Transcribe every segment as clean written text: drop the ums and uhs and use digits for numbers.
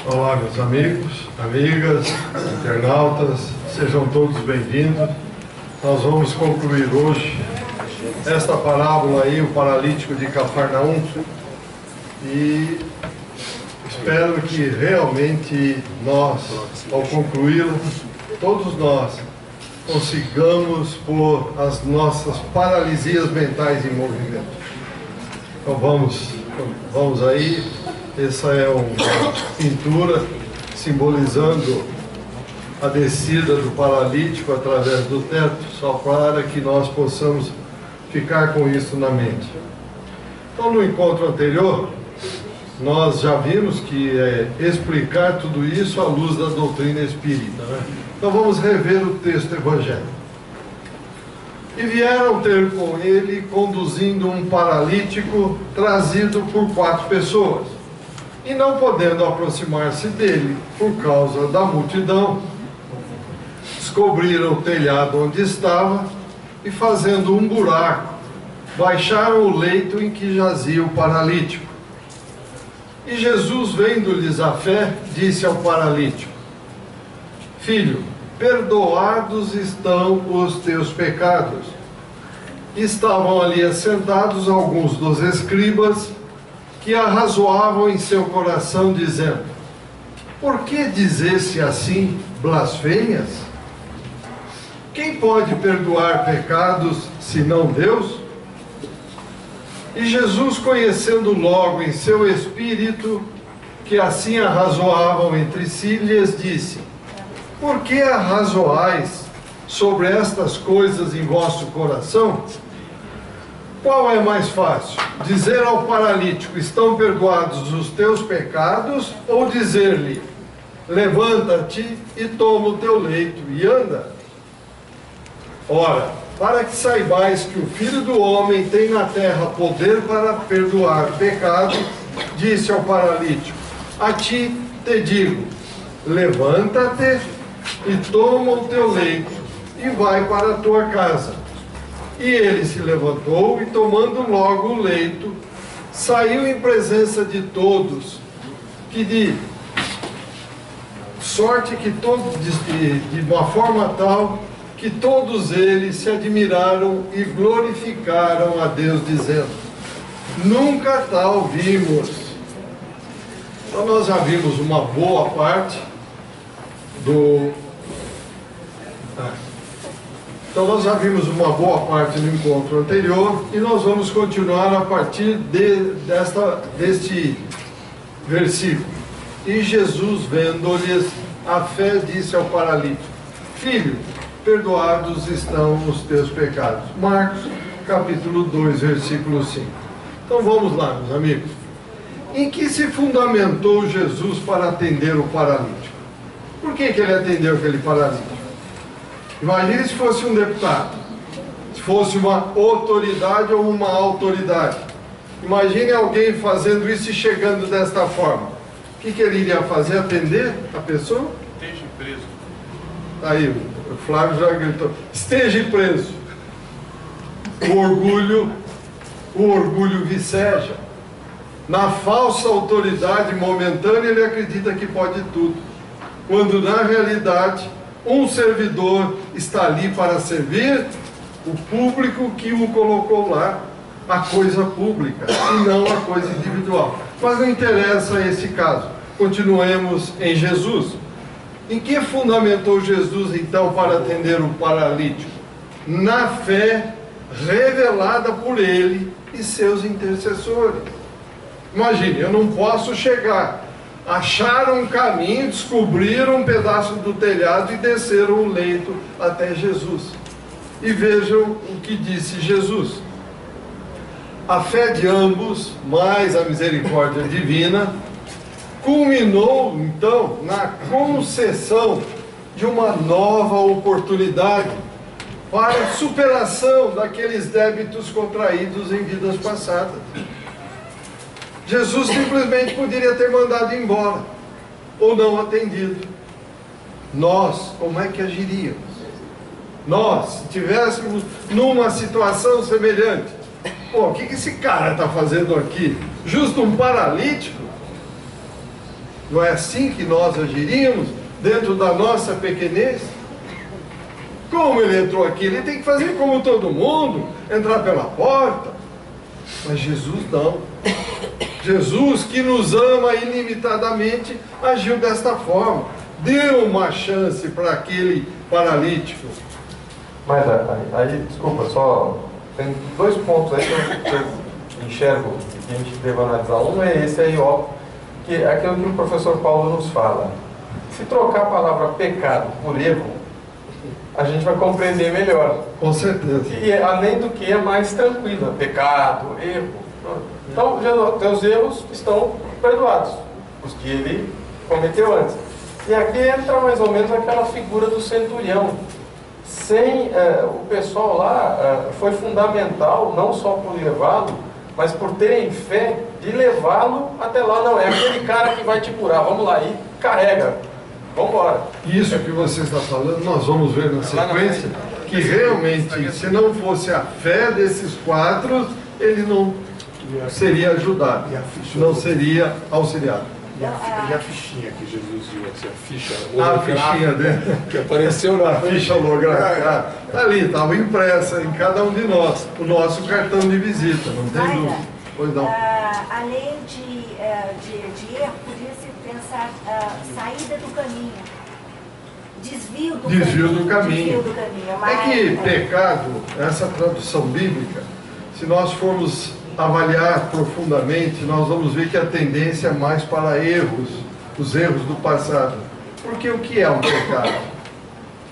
Olá, meus amigos, amigas, internautas, sejam todos bem-vindos. Nós vamos concluir hoje esta parábola aí, o paralítico de Cafarnaum, e espero que realmente nós, ao concluí-la, todos nós consigamos pôr as nossas paralisias mentais em movimento. Então vamos aí. Essa é uma pintura simbolizando a descida do paralítico através do teto, só para que nós possamos ficar com isso na mente. Então, no encontro anterior, nós já vimos que é explicar tudo isso à luz da doutrina espírita, né? Então vamos rever o texto evangélico. E vieram ter com ele, conduzindo um paralítico trazido por 4 pessoas. E não podendo aproximar-se dele por causa da multidão, descobriram o telhado onde estava e, fazendo um buraco, baixaram o leito em que jazia o paralítico. E Jesus, vendo-lhes a fé, disse ao paralítico: Filho, perdoados estão os teus pecados. Estavam ali assentados alguns dos escribas, que arrazoavam em seu coração, dizendo: Por que dizer-se assim blasfêmias? Quem pode perdoar pecados, senão Deus? E Jesus, conhecendo logo em seu espírito que assim arrazoavam entre si, lhes disse: Por que arrazoais sobre estas coisas em vosso coração? Qual é mais fácil? Dizer ao paralítico: estão perdoados os teus pecados? Ou dizer-lhe: levanta-te e toma o teu leito e anda? Ora, para que saibais que o Filho do Homem tem na terra poder para perdoar pecado, disse ao paralítico: a ti te digo, levanta-te e toma o teu leito e vai para a tua casa. E ele se levantou e, tomando logo o leito, saiu em presença de todos, que de sorte que de uma forma tal que todos eles se admiraram e glorificaram a Deus, dizendo: nunca tal vimos. Então nós já vimos uma boa parte no encontro anterior, e nós vamos continuar a partir deste versículo. E Jesus, vendo-lhes a fé, disse ao paralítico: Filho, perdoados estão os teus pecados. Marcos, capítulo 2, versículo 5. Então vamos lá, meus amigos. Em que se fundamentou Jesus para atender o paralítico? Por que ele atendeu aquele paralítico? Imagine se fosse um deputado, se fosse uma autoridade ou uma autoridade. Imagine alguém fazendo isso e chegando desta forma. O que ele iria fazer? Atender a pessoa? Esteja preso. Aí, o Flávio já gritou: esteja preso. O orgulho viceja. Na falsa autoridade momentânea, ele acredita que pode tudo, quando na realidade um servidor está ali para servir o público que o colocou lá, a coisa pública, e não a coisa individual. Mas não interessa esse caso. Continuemos em Jesus. Em que fundamentou Jesus, então, para atender o paralítico? Na fé revelada por ele e seus intercessores. Imagine, eu não posso chegar. Acharam um caminho, descobriram um pedaço do telhado e desceram o leito até Jesus. E vejam o que disse Jesus: a fé de ambos, mais a misericórdia divina, culminou então na concessão de uma nova oportunidade para a superação daqueles débitos contraídos em vidas passadas. Jesus simplesmente poderia ter mandado embora, ou não atendido. Nós, como é que agiríamos? Nós, se estivéssemos numa situação semelhante, pô, o que esse cara está fazendo aqui? Justo um paralítico? Não é assim que nós agiríamos dentro da nossa pequenez? Como ele entrou aqui? Ele tem que fazer como todo mundo, entrar pela porta. Mas Jesus não. Jesus, que nos ama ilimitadamente, agiu desta forma. Deu uma chance para aquele paralítico. Mas aí, desculpa, só tem dois pontos aí que eu enxergo que a gente deve analisar. Um é esse aí, ó, que é aquilo que o professor Paulo nos fala. Se trocar a palavra pecado por erro, a gente vai compreender melhor. Com certeza. E além do que é mais tranquilo, pecado, erro. Então, os erros estão perdoados, os que ele cometeu antes. E aqui entra mais ou menos aquela figura do centurião. Sem o pessoal lá, foi fundamental, não só por levá-lo, mas por terem fé de levá-lo até lá. Não, é aquele cara que vai te curar, vamos lá, e carrega, vamos embora. Isso que você está falando, nós vamos ver na sequência, que realmente, se não fosse a fé desses quatro, ele não seria ajudado, não seria auxiliado. E a fichinha que Jesus viu, assim, a ficha fichinha dele, que apareceu na ficha holográfica, ali, estava impressa em cada um de nós, o nosso cartão de visita, não tem dúvida. Pois não. Além de erro, podia-se pensar saída do caminho, desvio do caminho. É que pecado, essa tradução bíblica, se nós formos avaliar profundamente, nós vamos ver que a tendência é mais para erros, os erros do passado. Porque o que é um pecado?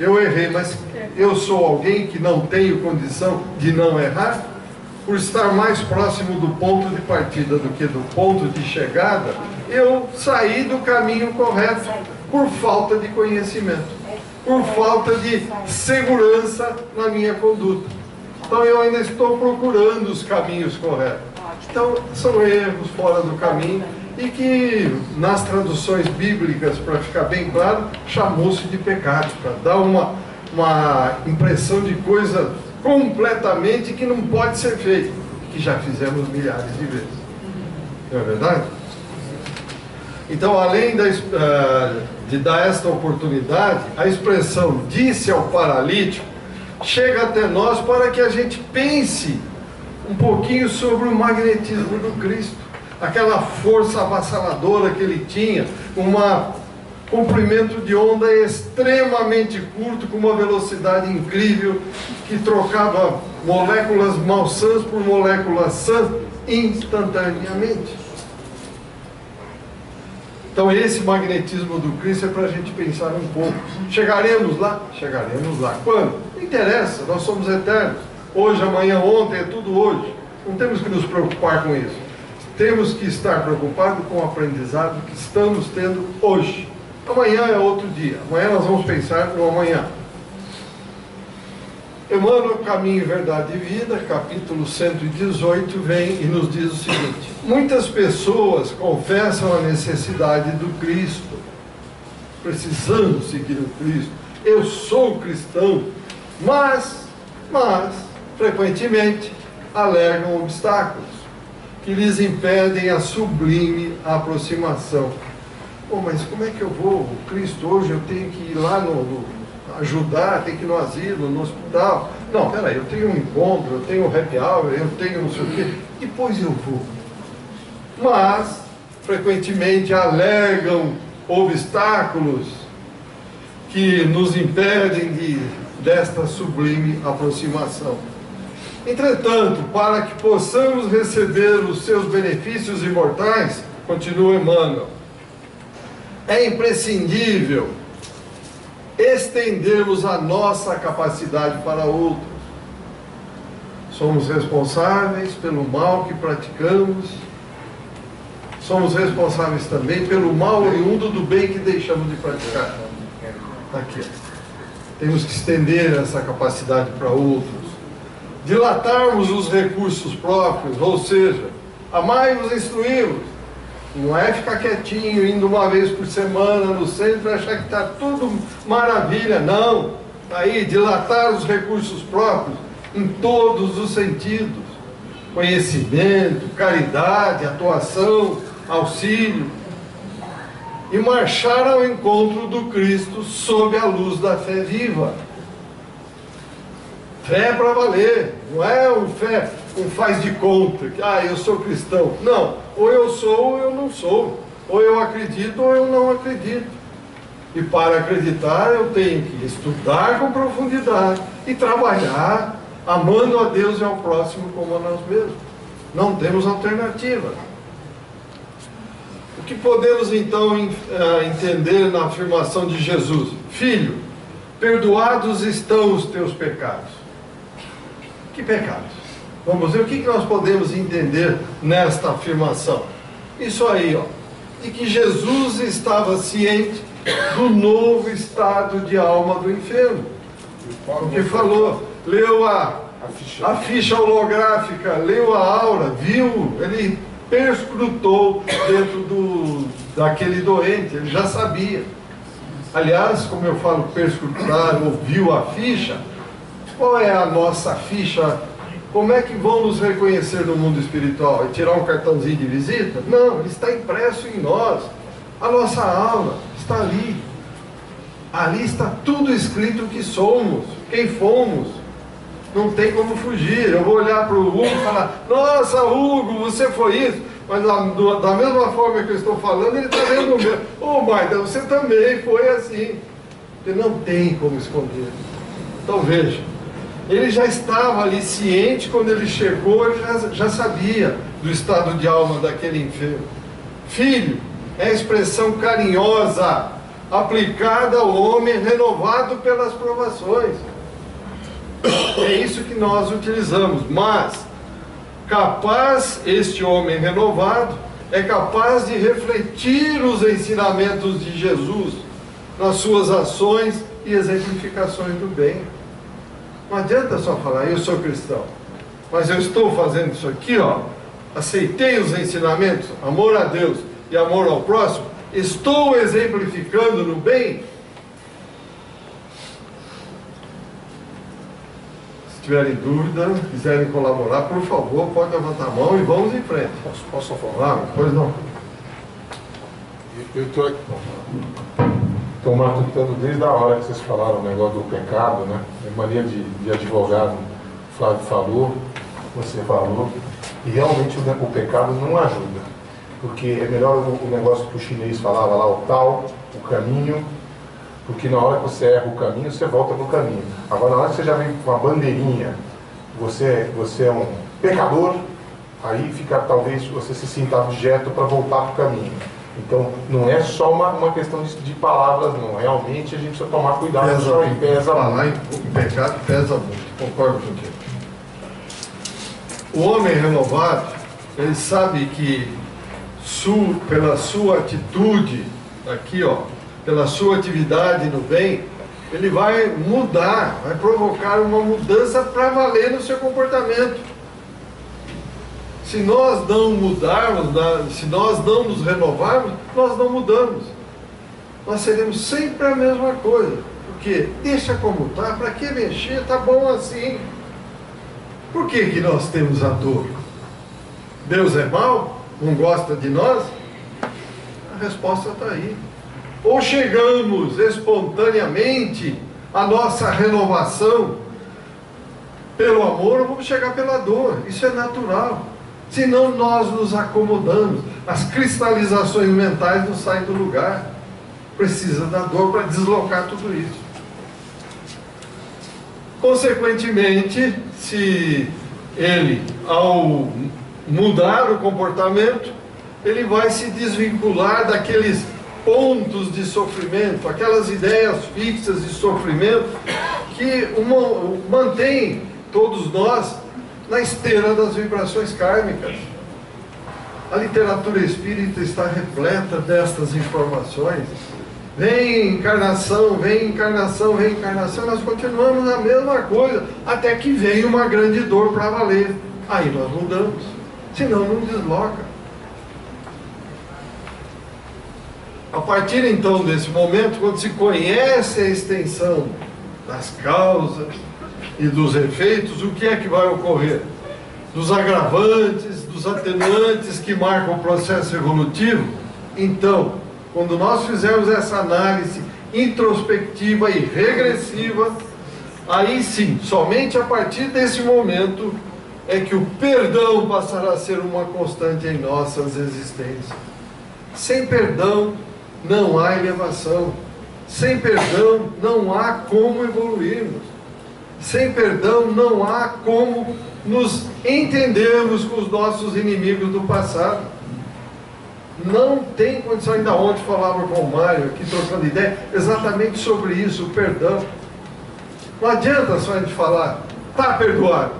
Eu errei, mas eu sou alguém que não tenho condição de não errar? Por estar mais próximo do ponto de partida do que do ponto de chegada, eu saí do caminho correto por falta de conhecimento, por falta de segurança na minha conduta. Então eu ainda estou procurando os caminhos corretos. Então são erros fora do caminho e que nas traduções bíblicas, para ficar bem claro, chamou-se de pecado, para dar uma impressão de coisa completamente que não pode ser feita, que já fizemos milhares de vezes. Não é verdade? Então, além de dar esta oportunidade, a expressão disse ao paralítico chega até nós para que a gente pense um pouquinho sobre o magnetismo do Cristo, aquela força avassaladora que ele tinha, um comprimento de onda extremamente curto, com uma velocidade incrível, que trocava moléculas malsãs por moléculas sãs instantaneamente. Então esse magnetismo do Cristo é para a gente pensar um pouco. Chegaremos lá? Chegaremos lá. Quando? Não interessa, nós somos eternos. Hoje, amanhã, ontem, é tudo hoje. Não temos que nos preocupar com isso. Temos que estar preocupados com o aprendizado que estamos tendo hoje. Amanhã é outro dia. Amanhã nós vamos pensar no amanhã. Emmanuel, Caminho, Verdade e Vida, capítulo 118, vem e nos diz o seguinte: muitas pessoas confessam a necessidade do Cristo, precisando seguir o Cristo. Eu sou cristão, mas frequentemente alegam obstáculos que lhes impedem a sublime aproximação. Mas como é que eu vou? O Cristo hoje eu tenho que ir lá ajudar, tenho que ir no asilo, no hospital. Não, peraí, eu tenho um encontro, eu tenho um happy hour, eu tenho não sei o quê, depois eu vou. Mas, frequentemente alegam obstáculos que nos impedem desta sublime aproximação. Entretanto, para que possamos receber os seus benefícios imortais, continua Emmanuel, é imprescindível estendermos a nossa capacidade para outros. Somos responsáveis pelo mal que praticamos, somos responsáveis também pelo mal oriundo do bem que deixamos de praticar. Aqui. Temos que estender essa capacidade para outros. Dilatarmos os recursos próprios, ou seja, amai-vos e instruí-vos. Não é ficar quietinho, indo uma vez por semana no centro e achar que está tudo maravilha, não. Aí, dilatar os recursos próprios em todos os sentidos. Conhecimento, caridade, atuação, auxílio. e marchar ao encontro do Cristo sob a luz da fé viva. Fé para valer, não é um fé, um faz de conta, que eu sou cristão. Não, ou eu sou ou eu não sou, ou eu acredito ou eu não acredito. E para acreditar eu tenho que estudar com profundidade e trabalhar amando a Deus e ao próximo como a nós mesmos. Não temos alternativa. O que podemos então entender na afirmação de Jesus? Filho, perdoados estão os teus pecados. Que pecados? Vamos ver o que nós podemos entender nesta afirmação. Isso aí, de que Jesus estava ciente do novo estado de alma do enfermo. O que falou, leu a ficha holográfica, leu a aura, viu, ele perscrutou dentro daquele doente, ele já sabia. Aliás, como eu falo perscrutar, ouviu a ficha, qual é a nossa ficha? Como é que vão nos reconhecer no mundo espiritual? É tirar um cartãozinho de visita? Não, ele está impresso em nós. A nossa alma está ali. Ali está tudo escrito o que somos, quem fomos. Não tem como fugir. Eu vou olhar para o Hugo e falar, nossa, Hugo, você foi isso. Mas da mesma forma que eu estou falando, ele está vendo o meu. Ô, Maida, você também foi assim. Porque não tem como esconder. Então veja, ele já estava ali ciente quando ele chegou, ele já sabia do estado de alma daquele enfermo. Filho é a expressão carinhosa aplicada ao homem renovado pelas provações. É isso que nós utilizamos. Mas capaz, este homem renovado é capaz de refletir os ensinamentos de Jesus nas suas ações e exemplificações do bem. Não adianta só falar, eu sou cristão, mas eu estou fazendo isso aqui, aceitei os ensinamentos, amor a Deus e amor ao próximo, estou exemplificando no bem. Se tiverem dúvida, quiserem colaborar, por favor, pode levantar a mão e vamos em frente. Posso falar? Pois não. Eu estou matutando desde a hora que vocês falaram o negócio do pecado, né? É mania de advogado. O Flávio falou, você falou, e realmente o pecado não ajuda. Porque é melhor o negócio que o chinês falava lá, o tal, o caminho, porque na hora que você erra o caminho, você volta para o caminho. Agora, na hora que você já vem com uma bandeirinha, você é um pecador, aí fica, talvez você se sinta objeto para voltar para o caminho. Então, não é só uma questão de palavras, não. Realmente a gente precisa tomar cuidado. Pesa muito. O pecado pesa muito, concordo contigo. O homem renovado, ele sabe que pela sua atitude, aqui pela sua atividade no bem, ele vai mudar, vai provocar uma mudança para valer no seu comportamento. Se nós não mudarmos, se nós não nos renovarmos, nós não mudamos. Nós seremos sempre a mesma coisa. Porque deixa como está, para que mexer? Está bom assim. Por que nós temos a dor? Deus é mau? Não gosta de nós? A resposta está aí. Ou chegamos espontaneamente à nossa renovação pelo amor, ou vamos chegar pela dor. Isso é natural. Senão nós nos acomodamos. As cristalizações mentais não saem do lugar. Precisa da dor para deslocar tudo isso. Consequentemente, se ele, ao mudar o comportamento, ele vai se desvincular daqueles pontos de sofrimento, aquelas ideias fixas de sofrimento que mantém todos nós na esteira das vibrações kármicas. A literatura espírita está repleta destas informações. Vem encarnação, vem encarnação, vem encarnação, nós continuamos a mesma coisa, até que vem uma grande dor para valer. Aí nós mudamos, senão não desloca. A partir então desse momento, quando se conhece a extensão das causas e dos efeitos, o que é que vai ocorrer? Dos agravantes, dos atenuantes que marcam o processo evolutivo. Então, quando nós fizermos essa análise introspectiva e regressiva, aí sim, somente a partir desse momento é que o perdão passará a ser uma constante em nossas existências. Sem perdão não há elevação. Sem perdão não há como evoluirmos. Sem perdão não há como nos entendermos com os nossos inimigos do passado. Não tem condição. Ainda ontem falava com o Mário aqui, trocando ideia, exatamente sobre isso, o perdão. Não adianta só a gente falar, está perdoado.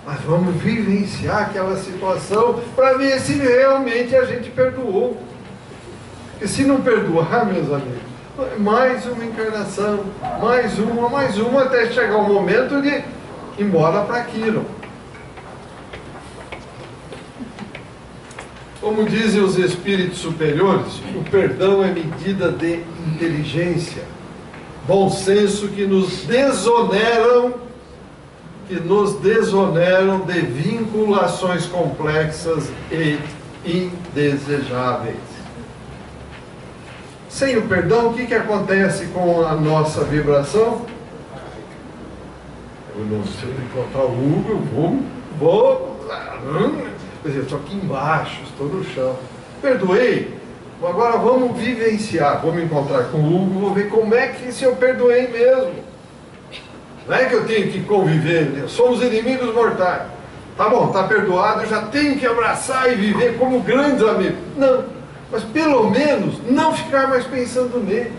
Mas vamos vivenciar aquela situação para ver se realmente a gente perdoou. Porque se não perdoar, meus amigos, mais uma encarnação, mais uma, até chegar o momento de ir embora para aquilo. Como dizem os espíritos superiores, o perdão é medida de inteligência, bom senso que nos desoneram de vinculações complexas e indesejáveis. Sem o perdão, o que acontece com a nossa vibração? Eu não sei encontrar o Hugo, quer dizer, estou aqui embaixo, estou no chão. Perdoei, agora vamos vivenciar, vou me encontrar com o Hugo, vou ver como é que se eu perdoei mesmo. Não é que eu tenho que conviver, somos inimigos mortais. Tá bom, está perdoado, eu já tenho que abraçar e viver como grandes amigos. Não, mas pelo menos não ficar mais pensando nele.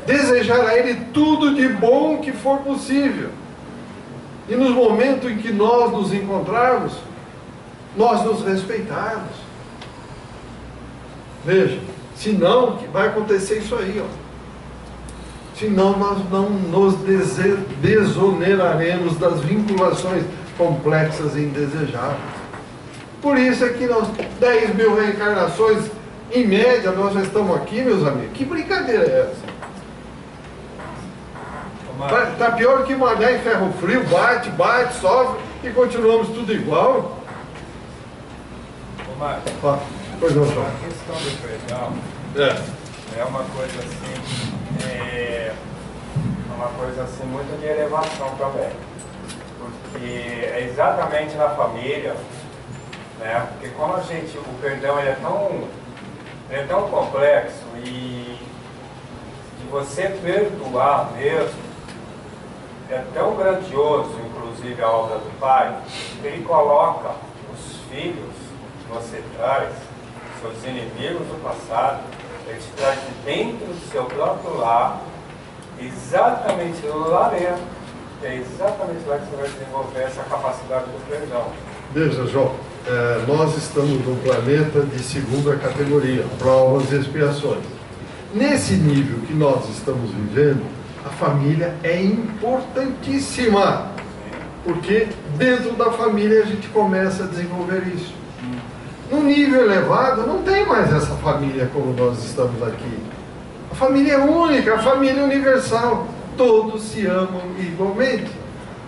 Desejar a ele tudo de bom que for possível. E nos momentos em que nós nos encontrarmos, nós nos respeitarmos. Veja, senão vai acontecer isso aí, ó. Senão nós não nos desoneraremos das vinculações complexas e indesejáveis. Por isso é que nós, 10 mil reencarnações, em média, nós já estamos aqui, meus amigos. Que brincadeira é essa? Está pior que Mané em ferro frio, bate, sofre e continuamos tudo igual. Ô Marcos, pois não, a questão do perdão é uma coisa assim, muito de elevação também. Porque é exatamente na família, né? Porque como o perdão ele é tão complexo e de você perdoar mesmo é tão grandioso, inclusive a obra do Pai, que ele coloca os filhos que você traz, seus inimigos do passado, ele te traz de dentro do seu próprio lar, exatamente lá dentro. É exatamente lá que você vai desenvolver essa capacidade do perdão. Veja, João, nós estamos num planeta de segunda categoria, provas e expiações. Nesse nível que nós estamos vivendo, a família é importantíssima, porque dentro da família a gente começa a desenvolver isso. No nível elevado, não tem mais essa família como nós estamos aqui. A família é única, a família é universal. Todos se amam igualmente.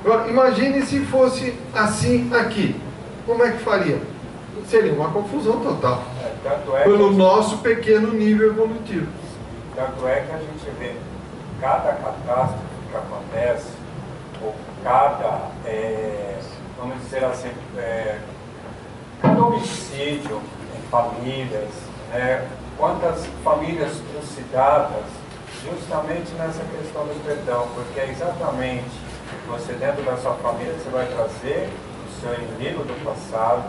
Agora, imagine se fosse assim aqui. Como é que faria? Seria uma confusão total. Pelo nosso pequeno nível evolutivo. Tanto é que a gente vê cada catástrofe que acontece, ou cada, vamos dizer assim, cada homicídio em famílias, quantas famílias trucidadas, justamente nessa questão do perdão, porque é exatamente você dentro da sua família que você vai trazer o seu inimigo do passado,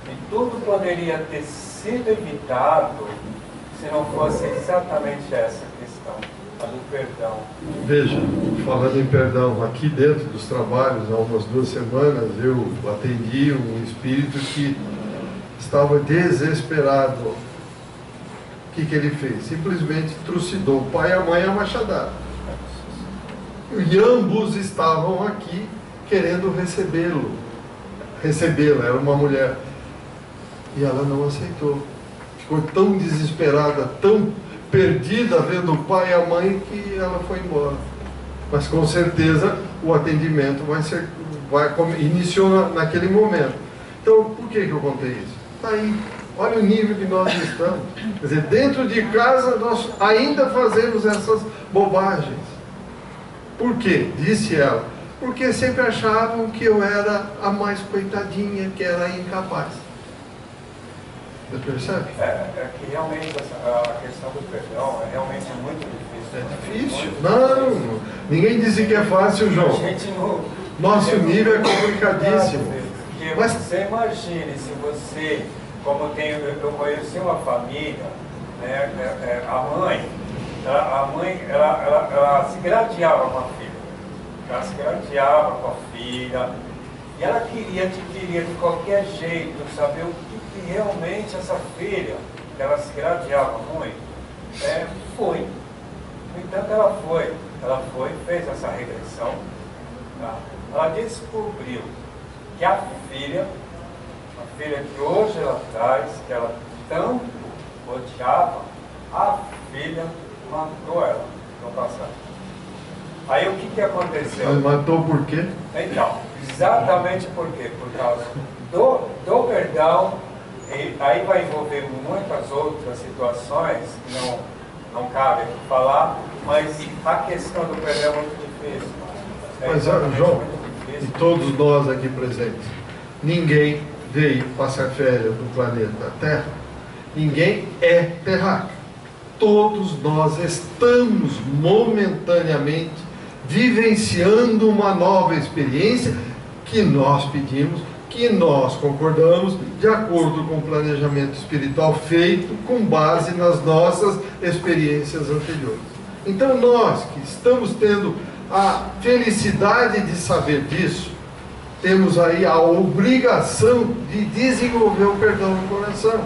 e tudo poderia ter sido evitado se não fosse exatamente essa questão, a do perdão. Veja, falando em perdão, aqui dentro dos trabalhos, há umas 2 semanas, eu atendi um espírito que estava desesperado. O que ele fez? Simplesmente trucidou o pai e a mãe a machadada. E ambos estavam aqui querendo recebê-la, era uma mulher. E ela não aceitou. Ficou tão desesperada, tão perdida vendo o pai e a mãe que ela foi embora. Mas com certeza o atendimento iniciou naquele momento. Então, por que eu contei isso? Está aí. Olha o nível que nós estamos. Quer dizer, dentro de casa nós ainda fazemos essas bobagens. Por quê? Disse ela. Porque sempre achavam que eu era a mais coitadinha, que era incapaz. Você percebe? É que realmente a questão do perdão é realmente muito difícil. É difícil? Não, ninguém disse que é fácil, João. A gente não... Nosso nível é complicadíssimo. Porque Mas você imagine se você, como eu conheci uma família, né, a mãe ela se gradeava com a filha. Ela se gradeava com a filha. E ela queria de qualquer jeito saber o que realmente essa filha, que ela se gradeava muito, foi. No entanto, ela foi, fez essa regressão. Tá? Ela descobriu que a filha que hoje ela traz, que ela tanto odiava, a filha matou ela no passado. Aí o que aconteceu? Mas matou por quê? Então, exatamente por quê? Por causa do perdão, e aí vai envolver muitas outras situações que não cabe aqui falar, mas a questão do perdão é muito difícil. Mas, João, e todos nós aqui presentes, ninguém veio passar férias no planeta Terra. Ninguém é terráqueo. Todos nós estamos momentaneamente vivenciando uma nova experiência que nós pedimos, que nós concordamos, de acordo com o planejamento espiritual feito com base nas nossas experiências anteriores. Então nós que estamos tendo a felicidade de saber disso, temos aí a obrigação de desenvolver o perdão no coração.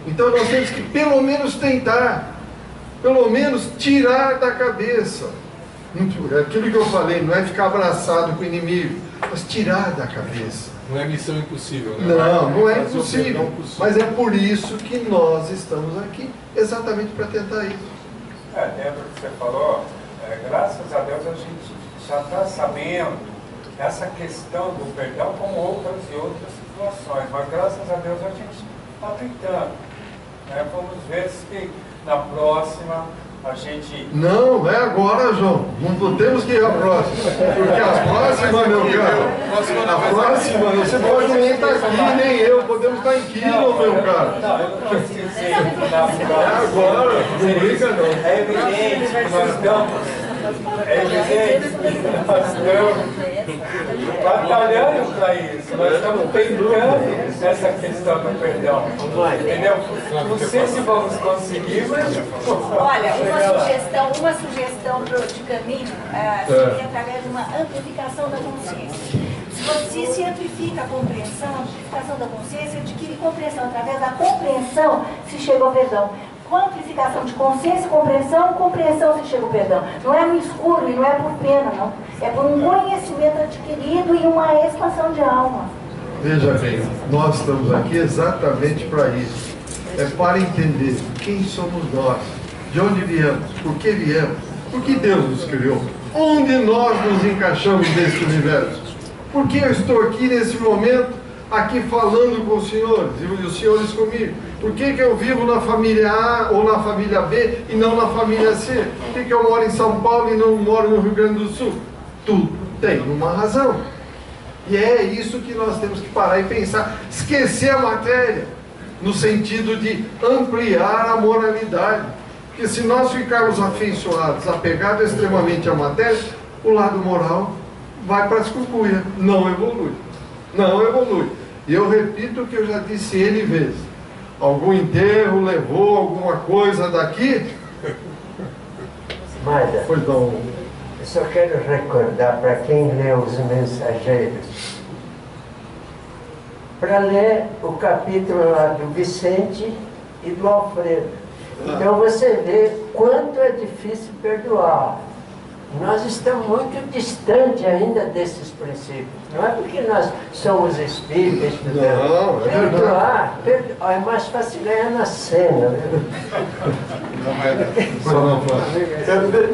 Então nós temos que pelo menos tentar, pelo menos tirar da cabeça. Aquilo que eu falei, não é ficar abraçado com o inimigo, mas tirar da cabeça. Não é missão impossível, né? Não é impossível. Mas é por isso que nós estamos aqui, exatamente para tentar isso. Dentro do que você falou, graças a Deus a gente já está sabendo essa questão do perdão como outras e outras situações, mas graças a Deus a gente está tentando. Vamos ver se na próxima a gente... Não é agora, João. Não temos que ir à próxima. Porque a próxima, meu caro, a próxima, você pode nem estar aqui, nem eu. Podemos estar em Quilo, meu caro. Não, eu não quis dizer que na próxima... É agora, não brinca não. É evidente que nós estamos... É evidente que nós estamos batalhando para isso. Nós estamos tentando essa questão do perdão. Entendeu? Não sei se vamos conseguir, mas... Olha, uma sugestão de caminho seria através de uma amplificação da consciência. Se amplifica a compreensão, a amplificação da consciência adquire compreensão. Através da compreensão se chega ao perdão. Com a amplificação de consciência e compreensão se chega ao perdão. Não é no escuro e não é por pena, não. É por um conhecimento adquirido e uma expansão de alma. Veja bem, nós estamos aqui exatamente para isso. É para entender quem somos nós, de onde viemos, por que viemos, por que Deus nos criou, onde nós nos encaixamos nesse universo. Por que eu estou aqui nesse momento, aqui falando com os senhores e os senhores comigo? Por que eu vivo na família A ou na família B e não na família C? Por que eu moro em São Paulo e não moro no Rio Grande do Sul? Tudo tem uma razão. E é isso que nós temos que parar e pensar. Esquecer a matéria, no sentido de ampliar a moralidade. Porque se nós ficarmos afeiçoados, apegados extremamente à matéria, o lado moral vai para as cucuias, não evolui. Não evolui. E eu repito o que eu já disse N vezes. Algum enterro levou alguma coisa daqui? Magda, Pois não. eu só quero recordar para quem lê os Mensageiros, para ler o capítulo lá do Vicente e do Alfredo. Então você vê quanto é difícil perdoar. Nós estamos muito distantes ainda desses princípios. Não é porque nós somos espíritas, Não, é perdoar é mais fácil ganhar na cena.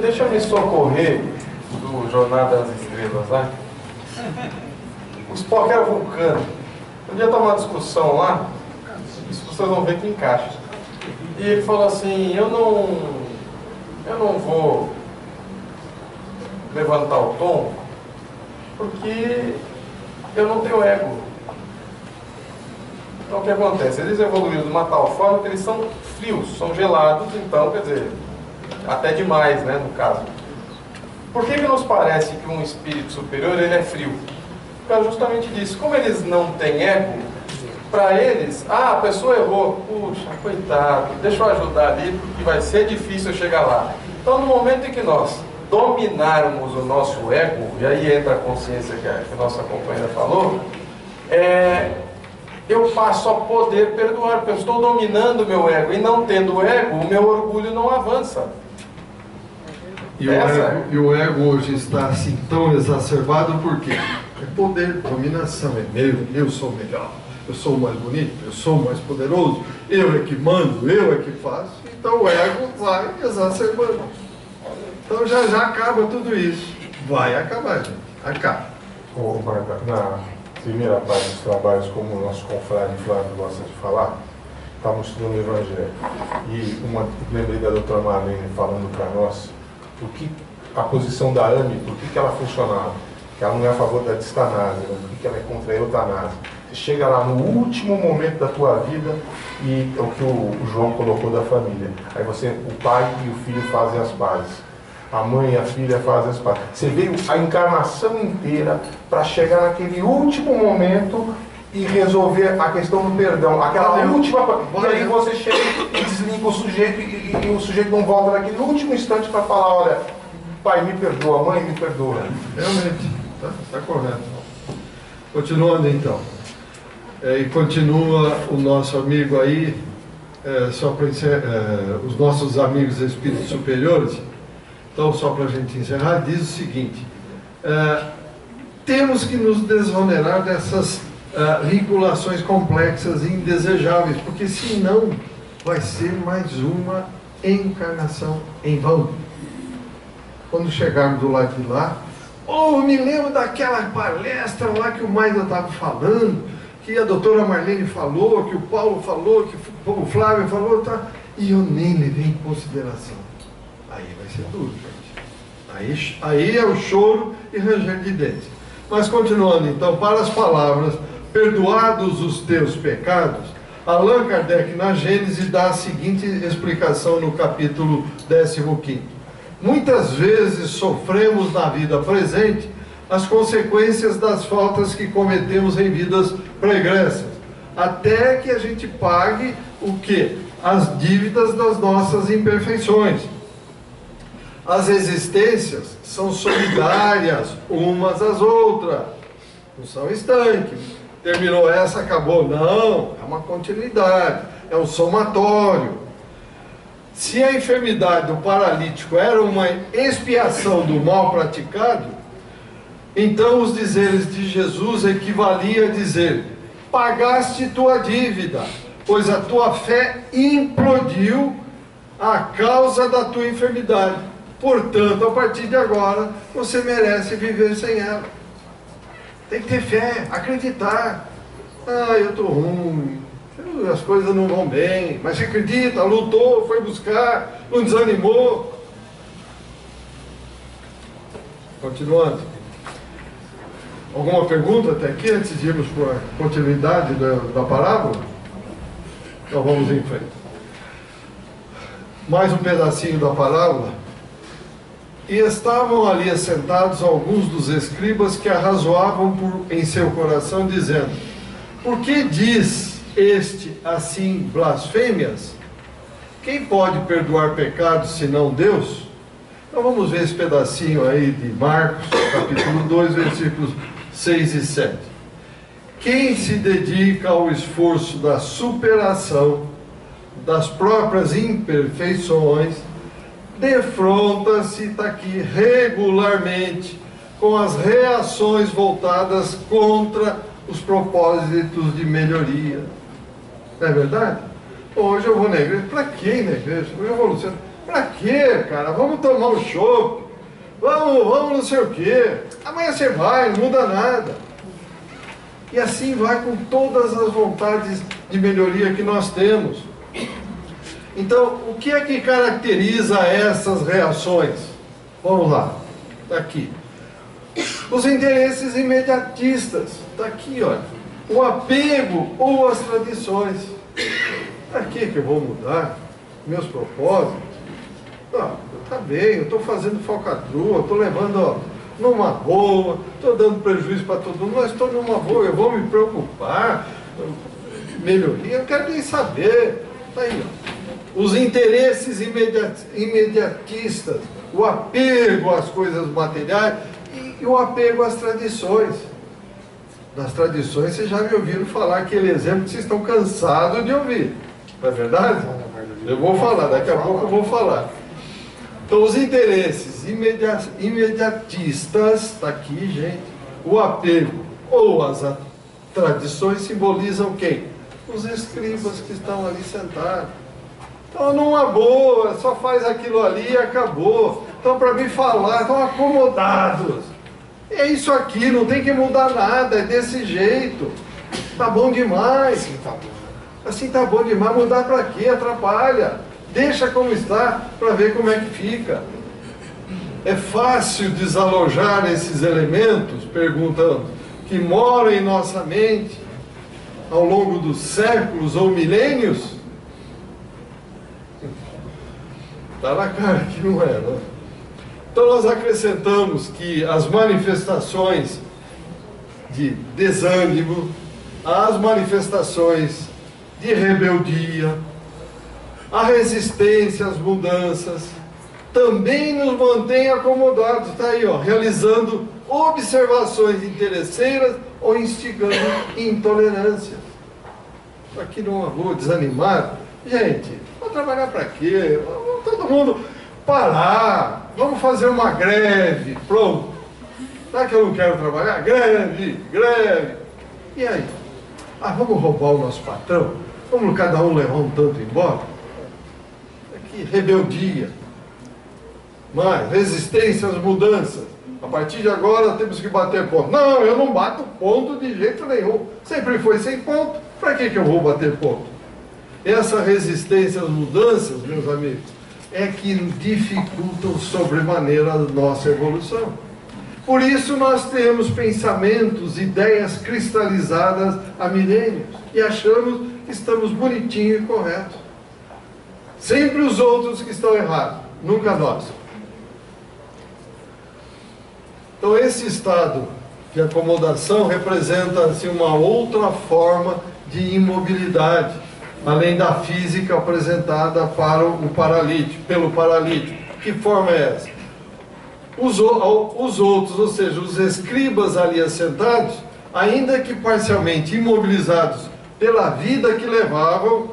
Deixa eu me socorrer do Jornada das Estrelas, né? Os Spock era vulcano. Um dia estava uma discussão lá, isso vocês vão ver que encaixa. E ele falou assim, eu não vou levantar o tom, porque eu não tenho ego. Então o que acontece? Eles evoluíram de uma tal forma que eles são frios, são gelados, então, quer dizer, até demais, né, no caso. Por que nos parece que um espírito superior ele é frio? Por causa justamente disso. Como eles não têm ego, para eles, a pessoa errou, puxa, coitado, deixa eu ajudar ali, porque vai ser difícil eu chegar lá. Então, no momento em que nós dominarmos o nosso ego, e aí entra a consciência que a nossa companheira falou, eu passo a poder perdoar, porque eu estou dominando o meu ego, e não tendo ego, o meu orgulho não avança. E o ego hoje está assim tão exacerbado porque é poder, dominação, é meu, eu sou melhor, eu sou mais bonito, eu sou mais poderoso, eu é que mando, eu é que faço. Então o ego vai exacerbando. Então já acaba tudo isso. Vai acabar, gente. Acaba. Marta, na primeira parte dos trabalhos, como o nosso confrade Flávio gosta de falar, estávamos estudando o Evangelho. E lembrei da doutora Marlene falando para nós a posição da AME, por que ela funcionava. Que ela não é a favor da distanase, né? Por que ela é contra a eutanásia. Você chega lá no último momento da tua vida e é o que o João colocou da família. Aí o pai e o filho fazem as pazes. A mãe e a filha fazem as pazes. Você veio a encarnação inteira para chegar naquele último momento e resolver a questão do perdão. Aquela última... E aí você chega e desliga o sujeito e o sujeito não volta naquele último instante para falar, olha, pai me perdoa, mãe me perdoa. Realmente, está correto. Continuando então. E continua o nosso amigo aí, só para os nossos amigos espíritos superiores. Então, só para a gente encerrar, diz o seguinte: temos que nos desonerar dessas vinculações complexas e indesejáveis, porque senão vai ser mais uma encarnação em vão. Quando chegarmos do lado de lá, me lembro daquela palestra lá que o Maida estava falando, que a doutora Marlene falou, que o Paulo falou, que o Flávio falou, tá? E eu nem levei em consideração. Aí vai ser duro, gente. Aí é o choro e ranger de dentes. Mas continuando então, para as palavras, perdoados os teus pecados, Allan Kardec na Gênese dá a seguinte explicação no capítulo 15. Muitas vezes sofremos na vida presente as consequências das faltas que cometemos em vidas pregressas, até que a gente pague o quê? As dívidas das nossas imperfeições. As existências são solidárias umas às outras, não são estanques. Terminou essa, acabou. Não, é uma continuidade, é um somatório. Se a enfermidade do paralítico era uma expiação do mal praticado, então os dizeres de Jesus equivalia a dizer: pagaste tua dívida, pois a tua fé implodiu a causa da tua enfermidade. Portanto, a partir de agora, você merece viver sem ela. Tem que ter fé, acreditar. Eu estou ruim, as coisas não vão bem, mas você acredita, lutou, foi buscar, não desanimou. Continuando. Alguma pergunta até aqui, antes de irmos para a continuidade da parábola? Então vamos em frente. Mais um pedacinho da parábola. E estavam ali assentados alguns dos escribas que arrazoavam em seu coração, dizendo: por que diz este assim blasfêmias? Quem pode perdoar pecados senão Deus? Então vamos ver esse pedacinho aí de Marcos, capítulo 2, versículos 6 e 7. Quem se dedica ao esforço da superação das próprias imperfeições, defronta-se, está aqui, regularmente com as reações voltadas contra os propósitos de melhoria. Não é verdade? Hoje eu vou na igreja. Para quê na igreja? Hoje eu vou no centro. Para quê, cara? Vamos tomar um chopp. Vamos não sei o quê. Amanhã você vai, não muda nada. E assim vai com todas as vontades de melhoria que nós temos. Então, o que é que caracteriza essas reações? Vamos lá, está aqui. Os interesses imediatistas, está aqui, olha. O apego ou as tradições. Para que eu vou mudar meus propósitos? Não, está bem, eu estou fazendo falcatrua, estou levando numa boa, estou dando prejuízo para todo mundo, mas estou numa boa, eu vou me preocupar, melhoria, eu não quero nem saber. Está aí, ó. Os interesses imediatistas, o apego às coisas materiais e o apego às tradições. Das tradições, vocês já me ouviram falar aquele exemplo que vocês estão cansados de ouvir. Não é verdade? Eu vou falar, daqui a pouco eu vou falar. Então, os interesses imediatistas, está aqui, gente, o apego ou as tradições simbolizam quem? Os escribas que estão ali sentados. Então, numa boa, só faz aquilo ali e acabou. Então, para me falar, estão acomodados. É isso aqui, não tem que mudar nada, é desse jeito. Tá bom demais. Assim tá bom. Assim tá bom demais, mudar para quê? Atrapalha. Deixa como está para ver como é que fica. É fácil desalojar esses elementos, perguntando, que moram em nossa mente ao longo dos séculos ou milênios? Está na cara que não é, não é? Então nós acrescentamos que as manifestações de desânimo, as manifestações de rebeldia, a resistência às mudanças, também nos mantém acomodados, está aí, ó, realizando observações interesseiras ou instigando intolerância. Aqui numa rua, desanimado, gente, vou trabalhar para quê? Vamos todo mundo parar, vamos fazer uma greve, pronto. Será que eu não quero trabalhar? Greve, greve. E aí? Ah, vamos roubar o nosso patrão? Vamos cada um levar um tanto embora? Aqui, rebeldia. Mais, resistência às mudanças. A partir de agora temos que bater ponto. Não, eu não bato ponto de jeito nenhum. Sempre foi sem ponto. Para que eu vou bater ponto? Essa resistência às mudanças, meus amigos, é que dificultam sobremaneira a nossa evolução. Por isso nós temos pensamentos, ideias cristalizadas há milênios e achamos que estamos bonitinhos e corretos. Sempre os outros que estão errados, nunca nós. Então esse estado de acomodação representa assim, uma outra forma de imobilidade, além da física apresentada para o paralítico, pelo paralítico. Que forma é essa? Os outros, ou seja, os escribas ali assentados, ainda que parcialmente imobilizados pela vida que levavam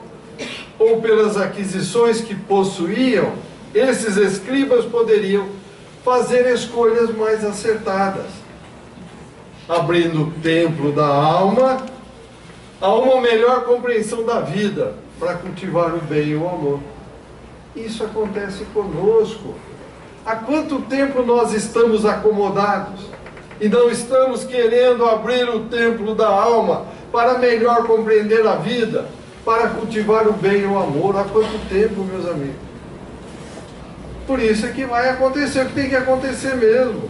ou pelas aquisições que possuíam, esses escribas poderiam fazer escolhas mais acertadas, abrindo o templo da alma a uma melhor compreensão da vida, para cultivar o bem e o amor. Isso acontece conosco. Há quanto tempo nós estamos acomodados e não estamos querendo abrir o templo da alma para melhor compreender a vida, para cultivar o bem e o amor? Há quanto tempo, meus amigos? Por isso é que vai acontecer o que tem que acontecer mesmo.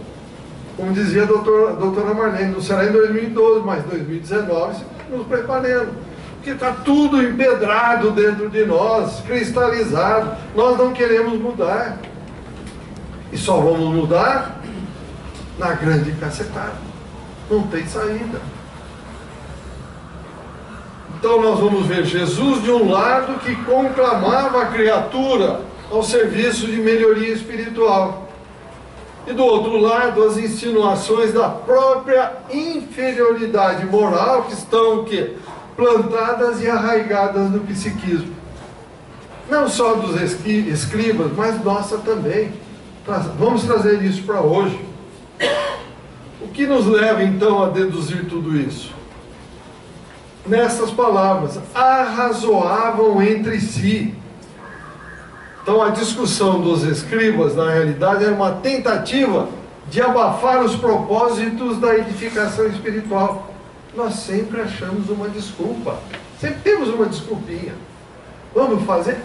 Como dizia a doutora Marlene, não será em 2012, mas 2019, nos preparando. Porque está tudo empedrado dentro de nós, cristalizado. Nós não queremos mudar. E só vamos mudar na grande cacetada. Não tem saída. Então nós vamos ver Jesus de um lado que conclamava a criatura ao serviço de melhoria espiritual. E do outro lado, as insinuações da própria inferioridade moral que estão o quê? Plantadas e arraigadas no psiquismo. Não só dos escribas, mas nossa também. Vamos trazer isso para hoje. O que nos leva então a deduzir tudo isso? Nessas palavras, arrazoavam entre si. Então a discussão dos escribas, na realidade, era uma tentativa de abafar os propósitos da edificação espiritual. nós sempre achamos uma desculpa. Sempre temos uma desculpinha. Vamos fazer...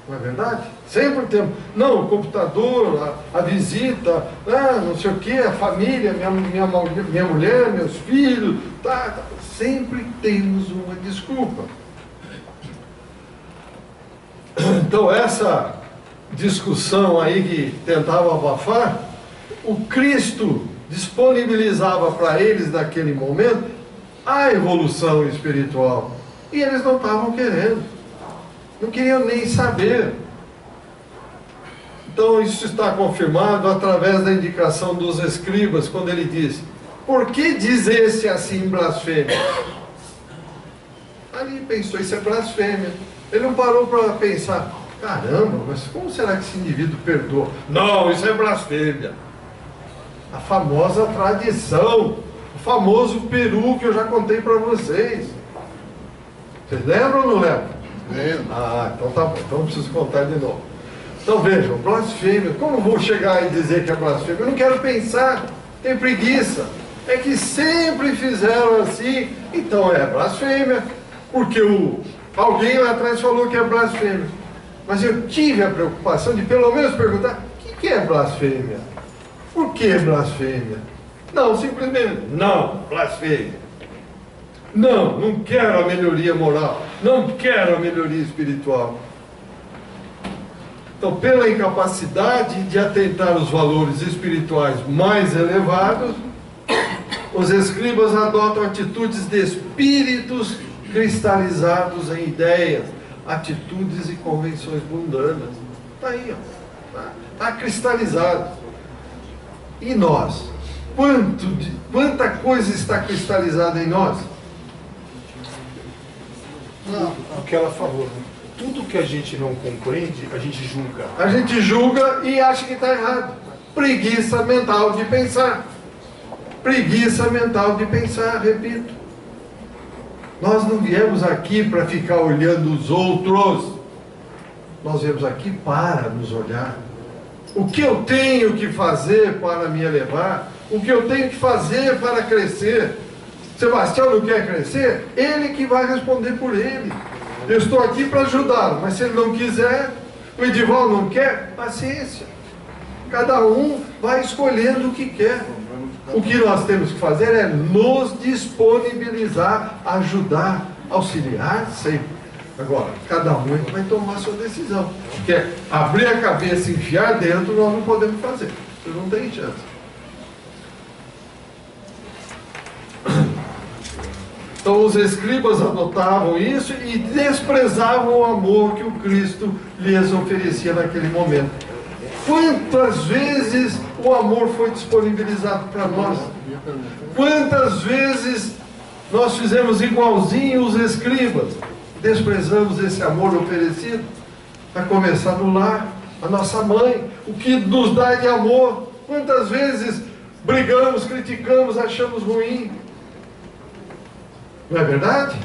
Não é verdade? Sempre temos. Não, o computador, a visita, não sei o que, a família, minha mulher, meus filhos. Tá. Sempre temos uma desculpa. Então, essa discussão aí que tentava abafar, o Cristo disponibilizava para eles naquele momento a evolução espiritual. E eles não estavam querendo. Não queriam nem saber. Então isso está confirmado através da indicação dos escribas, quando ele diz: por que diz esse assim blasfêmia? Ali pensou, isso é blasfêmia. Ele não parou para pensar, caramba, mas como será que esse indivíduo perdoa? Não, isso é blasfêmia. A famosa tradição, o famoso peru que eu já contei para vocês. Vocês lembram ou não lembram? Lembro. Então tá bom, então não preciso contar de novo. Então vejam, blasfêmia, como vou chegar e dizer que é blasfêmia? Eu não quero pensar, tenho preguiça. É que sempre fizeram assim, então é blasfêmia, porque alguém lá atrás falou que é blasfêmia. Mas eu tive a preocupação de pelo menos perguntar, o que é blasfêmia? Por que blasfêmia? Não, simplesmente, não, blasfêmia. Não quero a melhoria moral, não quero a melhoria espiritual. Então, pela incapacidade de atentar os valores espirituais mais elevados, os escribas adotam atitudes de espíritos cristalizados em ideias, atitudes e convenções mundanas. Está aí, está cristalizado. E nós? Quanta coisa está cristalizada em nós? Não, o que ela falou, né? Tudo que a gente não compreende, a gente julga. A gente julga e acha que está errado. Preguiça mental de pensar. Preguiça mental de pensar, repito. Nós não viemos aqui para ficar olhando os outros. Nós viemos aqui para nos olhar. O que eu tenho que fazer para me elevar? O que eu tenho que fazer para crescer? Sebastião não quer crescer? Ele que vai responder por ele. Eu estou aqui para ajudá-lo, mas se ele não quiser, o Edivaldo não quer, paciência. Cada um vai escolhendo o que quer. O que nós temos que fazer é nos disponibilizar, ajudar, auxiliar sempre. Agora, cada um vai tomar a sua decisão. Quer abrir a cabeça e enfiar dentro, nós não podemos fazer. Você não tem chance. Então os escribas adotavam isso e desprezavam o amor que o Cristo lhes oferecia naquele momento. Quantas vezes o amor foi disponibilizado para nós? Quantas vezes nós fizemos igualzinho os escribas? Desprezamos esse amor oferecido? A começar no lar, a nossa mãe, o que nos dá de amor. Quantas vezes brigamos, criticamos, achamos ruim? Não é verdade?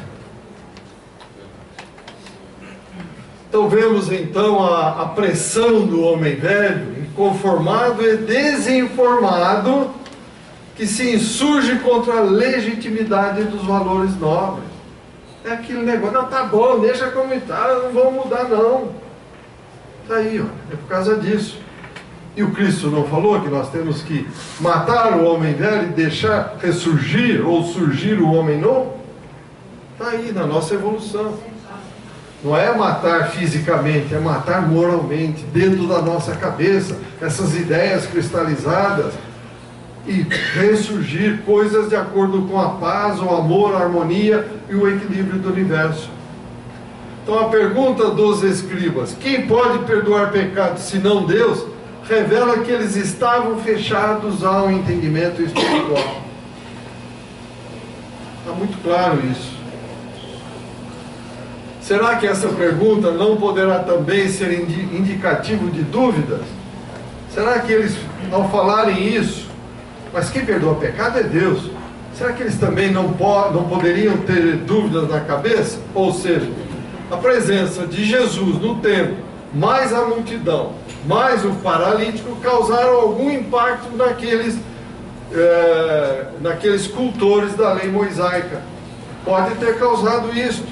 Então vemos então a pressão do homem velho, inconformado e desinformado, que se insurge contra a legitimidade dos valores nobres. É aquele negócio, não, tá bom, deixa como está, não vamos mudar não. Está aí, ó, é por causa disso. E o Cristo não falou que nós temos que matar o homem velho e deixar ressurgir ou surgir o homem novo? Está aí na nossa evolução. Não é matar fisicamente, é matar moralmente, dentro da nossa cabeça, essas ideias cristalizadas, e ressurgir coisas de acordo com a paz, o amor, a harmonia e o equilíbrio do universo. Então a pergunta dos escribas, quem pode perdoar pecados senão Deus, revela que eles estavam fechados ao entendimento espiritual. Está muito claro isso. Será que essa pergunta não poderá também ser indicativo de dúvidas? Será que eles, ao falarem isso, mas quem perdoa pecado é Deus, será que eles também não poderiam ter dúvidas na cabeça? Ou seja, a presença de Jesus no templo, mais a multidão, mais o paralítico, causaram algum impacto naqueles naqueles cultores da lei mosaica. Pode ter causado isto,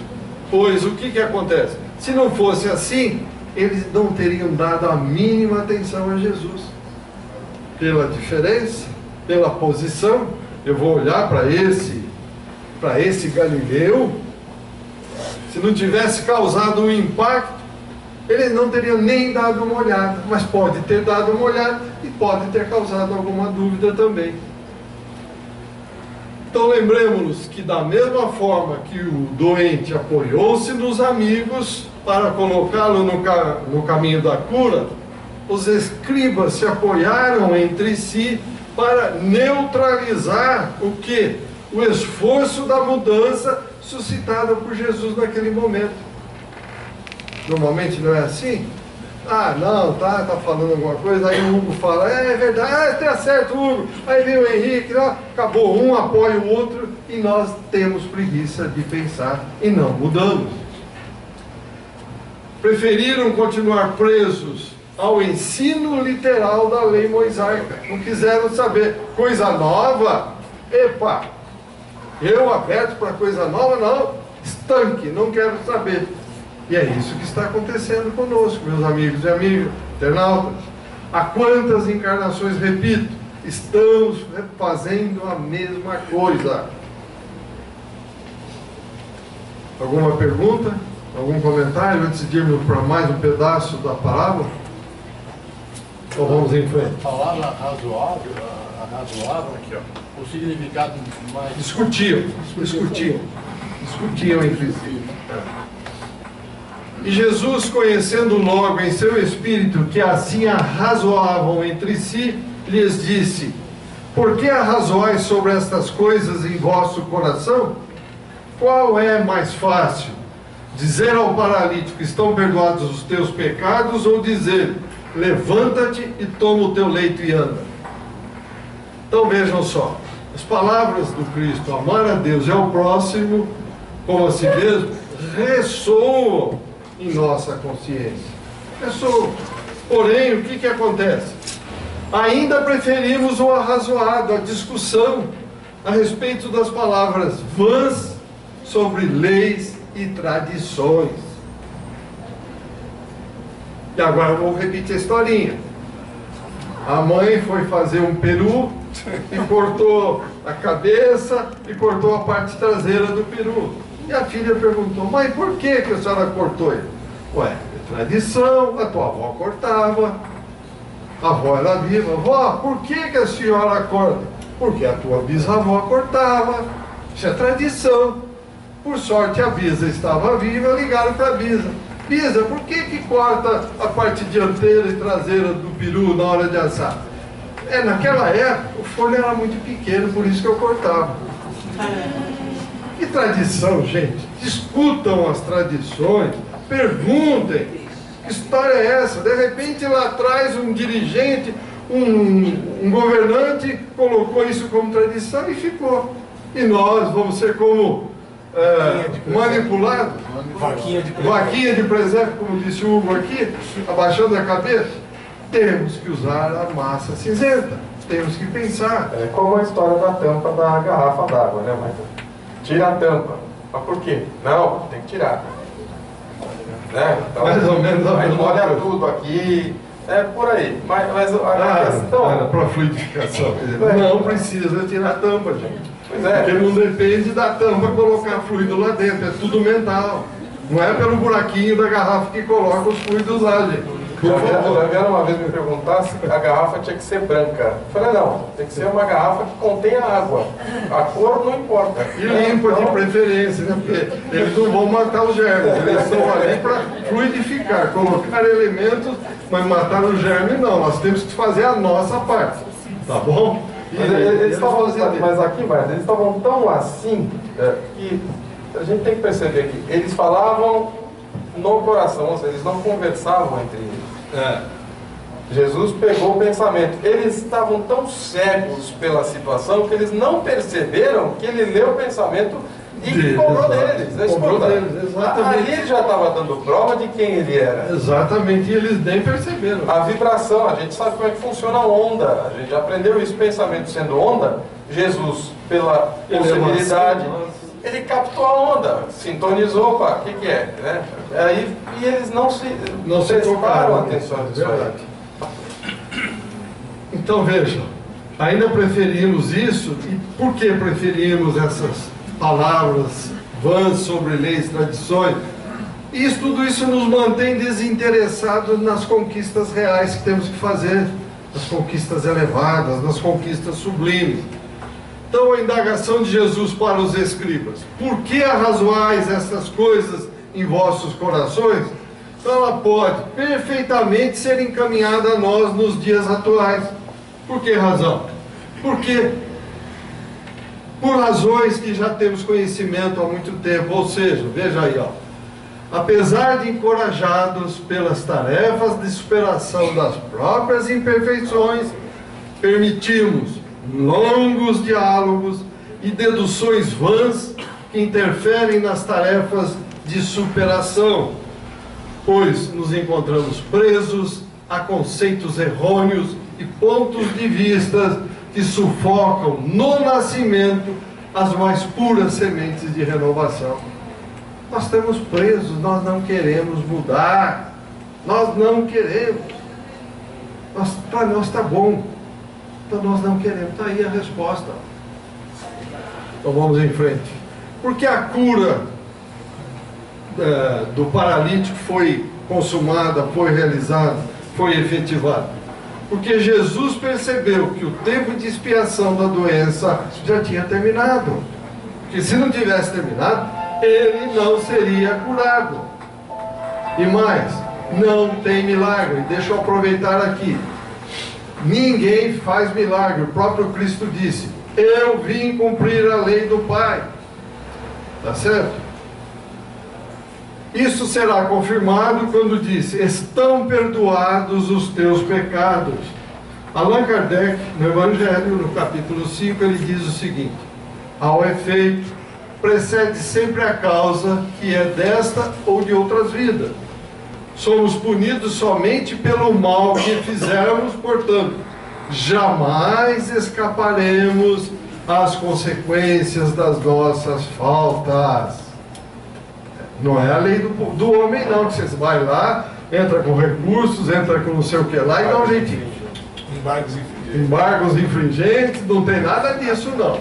pois o que acontece? Se não fosse assim, eles não teriam dado a mínima atenção a Jesus. Pela diferença, pela posição, eu vou olhar para esse Galileu. Se não tivesse causado um impacto, eles não teriam nem dado uma olhada, mas pode ter dado uma olhada e pode ter causado alguma dúvida também. Então lembremos-nos que da mesma forma que o doente apoiou-se nos amigos para colocá-lo no caminho da cura, os escribas se apoiaram entre si para neutralizar o que? O esforço da mudança suscitada por Jesus naquele momento. Normalmente não é assim? Ah, não, tá falando alguma coisa, aí o Hugo fala, é verdade, tá certo, Hugo. Aí vem o Henrique, ó, acabou, um apoia o outro e nós temos preguiça de pensar e não mudamos. Preferiram continuar presos ao ensino literal da lei mosaica. Não quiseram saber coisa nova. Epa, eu aberto para coisa nova, não, estanque, não quero saber. E é isso que está acontecendo conosco, meus amigos e amigas, internautas. Há quantas encarnações, repito, estamos fazendo a mesma coisa. Alguma pergunta? Algum comentário antes de irmos para mais um pedaço da parábola? Ou vamos em frente? A palavra razoável, aqui, ó, o significado mais... Discutiam entre si. E Jesus, conhecendo logo em seu espírito que assim arrazoavam entre si, lhes disse: por que arrazoais sobre estas coisas em vosso coração? Qual é mais fácil? Dizer ao paralítico: estão perdoados os teus pecados, ou dizer: levanta-te e toma o teu leito e anda? Então vejam só, as palavras do Cristo, amar a Deus e ao próximo como a si mesmo, ressoam em nossa consciência. Ressoam. Porém, o que acontece? Ainda preferimos o arrazoado, a discussão a respeito das palavras vãs sobre leis e tradições. E agora eu vou repetir a historinha. A mãe foi fazer um peru e cortou a cabeça e cortou a parte traseira do peru. E a filha perguntou: mãe, por que a senhora cortou ele? Ué, é tradição, a tua avó cortava, a avó era viva. Vó, por que a senhora corta? Porque a tua bisavó cortava, isso é tradição. Por sorte a bisa estava viva, ligaram para a bisa: Bisa, por que corta a parte dianteira e traseira do peru na hora de assar? Naquela época o forno era muito pequeno, por isso que eu cortava. Que tradição, gente? Discutam as tradições, perguntem, que história é essa? De repente lá atrás um dirigente, um governante colocou isso como tradição e ficou. E nós vamos ser como manipulados? Vaquinha de presépio, como disse o Hugo aqui, abaixando a cabeça. Temos que usar a massa cinzenta, temos que pensar. É como a história da tampa da garrafa d'água, né, Michael? Tira a tampa. Mas por quê? Não, tem que tirar. Né? Então, mais ou menos. Aí molha tudo aqui. É por aí. Mas a questão... para fluidificação. Não precisa tirar a tampa, gente. Pois é. Porque não depende da tampa colocar fluido lá dentro. É tudo mental. Não é pelo buraquinho da garrafa que coloca os fluidos lá, gente. Já vieram uma vez me perguntar se a garrafa tinha que ser branca. Eu falei: não, tem que ser uma garrafa que contenha água. A cor não importa. E limpa de preferência, né? Porque eles não vão matar os germes, eles estão ali para fluidificar, colocar elementos, mas matar o germe não. Nós temos que fazer a nossa parte, tá bom? Mas eles estavam tão assim que a gente tem que perceber que eles falavam no coração, ou seja, eles não conversavam entre eles. Jesus pegou o pensamento. Eles estavam tão cegos pela situação que eles não perceberam que ele leu o pensamento E cobrou deles. Cobrou deles, exatamente. Ali ele já estava dando prova de quem ele era. Exatamente, e eles nem perceberam. A vibração, a gente sabe como é que funciona a onda. A gente aprendeu isso, pensamento sendo onda. Jesus, pela possibilidade, ele captou a onda, sintonizou, opa, o que é? Né? Aí, e eles não se prestaram atenção nisso aí. Então veja, ainda preferimos isso, e por que preferimos essas palavras vãs sobre leis, tradições? Tudo isso nos mantém desinteressados nas conquistas reais que temos que fazer, nas conquistas elevadas, nas conquistas sublimes. Então a indagação de Jesus para os escribas: por que arrazoais essas coisas em vossos corações? Então ela pode perfeitamente ser encaminhada a nós nos dias atuais. Por que razão? Porque por razões que já temos conhecimento há muito tempo, ou seja, veja aí, ó, apesar de encorajados pelas tarefas de superação das próprias imperfeições, permitimos longos diálogos e deduções vãs que interferem nas tarefas de superação, pois nos encontramos presos a conceitos errôneos e pontos de vista que sufocam no nascimento as mais puras sementes de renovação. Nós estamos presos, nós não queremos mudar, nós não queremos. Para nós está bom, então nós não queremos. Está aí a resposta. Então vamos em frente. Porque a cura do paralítico foi consumada, foi realizada, foi efetivada? Porque Jesus percebeu que o tempo de expiação da doença já tinha terminado. Porque se não tivesse terminado, ele não seria curado. E mais, não tem milagre. Deixa eu aproveitar aqui. Ninguém faz milagre. O próprio Cristo disse: eu vim cumprir a lei do Pai. Tá certo? Isso será confirmado quando diz: estão perdoados os teus pecados. Allan Kardec, no Evangelho, no capítulo 5, ele diz o seguinte: ao efeito, precede sempre a causa, que é desta ou de outras vidas. Somos punidos somente pelo mal que fizermos, portanto, jamais escaparemos às consequências das nossas faltas. Não é a lei do homem, não, que você vai lá, entra com recursos, entra com não sei o que lá e dá um jeitinho. Embargos infringentes, não tem nada disso, não.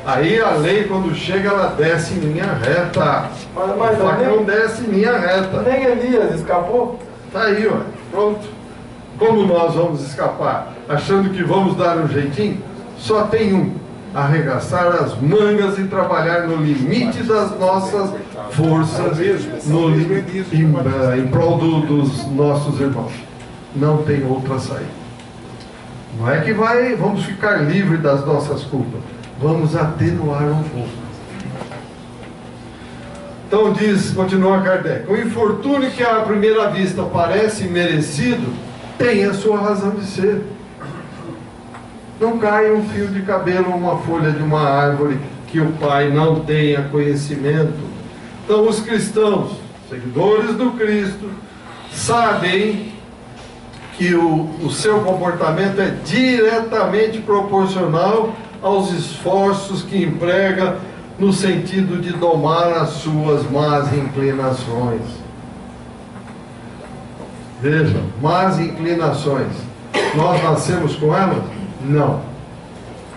Aí a lei, quando chega, ela desce em linha reta. Mas o facão desce em linha reta. Nem Elias escapou? Tá aí, ó, pronto. Como nós vamos escapar? Achando que vamos dar um jeitinho? Só tem um: arregaçar as mangas e trabalhar no limite das nossas forças, em prol dos nossos irmãos. Não tem outra saída. Não é que vamos ficar livres das nossas culpas, vamos atenuar um pouco. Então diz, continua Kardec: o infortúnio que à primeira vista parece merecido tem a sua razão de ser. Não cai um fio de cabelo ou uma folha de uma árvore que o Pai não tenha conhecimento. Então os cristãos, seguidores do Cristo, sabem que o seu comportamento é diretamente proporcional aos esforços que emprega no sentido de domar as suas más inclinações. Vejam, más inclinações. Nós nascemos com elas? Não.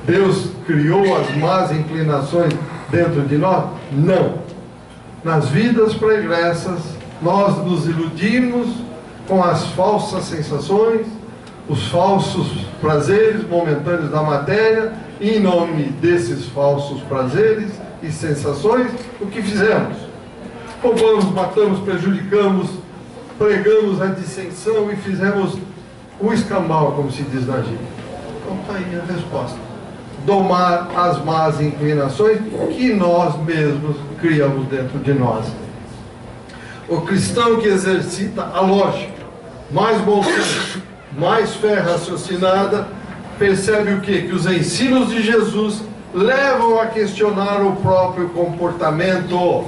Deus criou as más inclinações dentro de nós? Não. Nas vidas pregressas, nós nos iludimos com as falsas sensações, os falsos prazeres momentâneos da matéria, e em nome desses falsos prazeres e sensações, o que fizemos? Roubamos, matamos, prejudicamos, pregamos a dissensão e fizemos o escambau, como se diz na gíria. Então está aí a resposta: domar as más inclinações que nós mesmos criamos dentro de nós. O cristão que exercita a lógica, mais bom senso, mais fé raciocinada, percebe o quê? Que os ensinos de Jesus levam a questionar o próprio comportamento.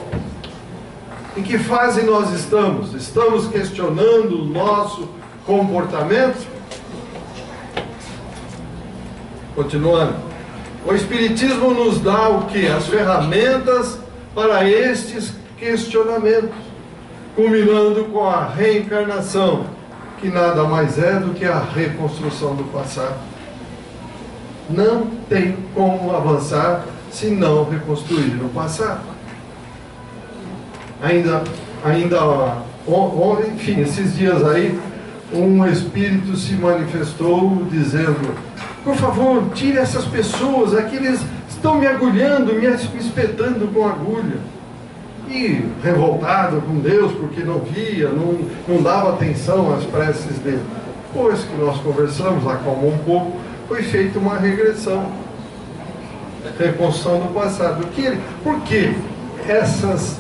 Em que fase nós estamos? Estamos questionando o nosso comportamento? Continuando. O Espiritismo nos dá o quê? As ferramentas para estes questionamentos, culminando com a reencarnação, que nada mais é do que a reconstrução do passado. Não tem como avançar se não reconstruir o passado. Enfim, esses dias aí, um espírito se manifestou dizendo: por favor, tire essas pessoas, aqui eles estão me agulhando, me espetando com agulha. E revoltado com Deus, porque não via, não dava atenção às preces dele. Depois que nós conversamos, acalmou um pouco, foi feita uma regressão, reconstrução do passado. Por que essas